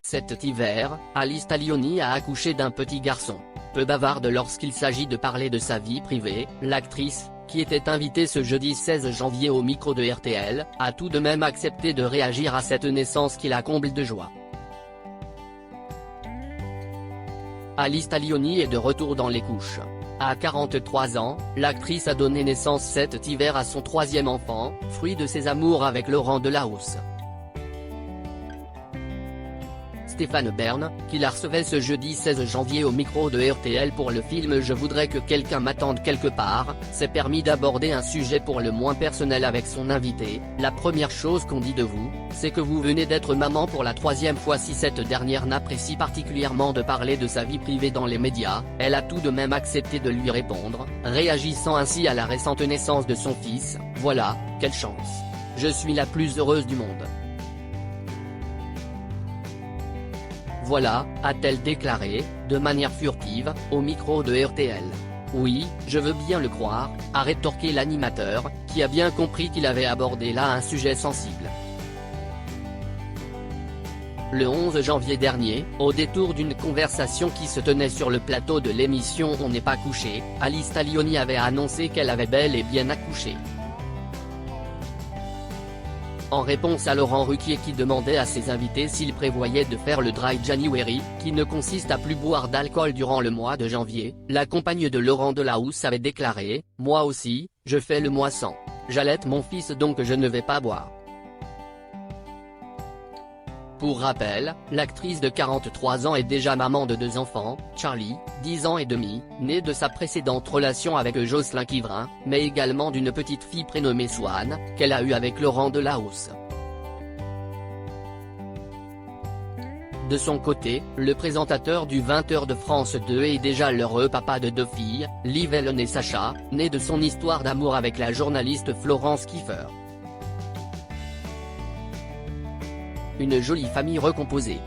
Cet hiver, Alice Taglioni a accouché d'un petit garçon. Peu bavarde lorsqu'il s'agit de parler de sa vie privée, l'actrice, qui était invitée ce jeudi 16 janvier au micro de RTL, a tout de même accepté de réagir à cette naissance qui la comble de joie. Alice Taglioni est de retour dans les couches. À 43 ans, l'actrice a donné naissance cet hiver à son troisième enfant, fruit de ses amours avec Laurent Delahousse. Stéphane Bern, qui la recevait ce jeudi 16 janvier au micro de RTL pour le film Je voudrais que quelqu'un m'attende quelque part, s'est permis d'aborder un sujet pour le moins personnel avec son invité. La première chose qu'on dit de vous, c'est que vous venez d'être maman pour la troisième fois. Si cette dernière n'apprécie particulièrement de parler de sa vie privée dans les médias, elle a tout de même accepté de lui répondre, réagissant ainsi à la récente naissance de son fils. Voilà, quelle chance. Je suis la plus heureuse du monde. Voilà, a-t-elle déclaré, de manière furtive, au micro de RTL. Oui, je veux bien le croire, a rétorqué l'animateur, qui a bien compris qu'il avait abordé là un sujet sensible. Le 11 janvier dernier, au détour d'une conversation qui se tenait sur le plateau de l'émission On n'est pas couché, Alice Taglioni avait annoncé qu'elle avait bel et bien accouché. En réponse à Laurent Ruquier qui demandait à ses invités s'ils prévoyaient de faire le Dry January, qui ne consiste à plus boire d'alcool durant le mois de janvier, la compagne de Laurent Delahousse avait déclaré « Moi aussi, je fais le mois sans. J'allaite mon fils donc je ne vais pas boire ». Pour rappel, l'actrice de 43 ans est déjà maman de 2 enfants, Charlie, 10 ans et demi, né de sa précédente relation avec Jocelyn Quivrin, mais également d'une petite fille prénommée Swan, qu'elle a eue avec Laurent Delahousse. De son côté, le présentateur du 20h de France 2 est déjà l'heureux papa de 2 filles, Liv Ellen et Sacha, née de son histoire d'amour avec la journaliste Florence Kieffer. Une jolie famille recomposée.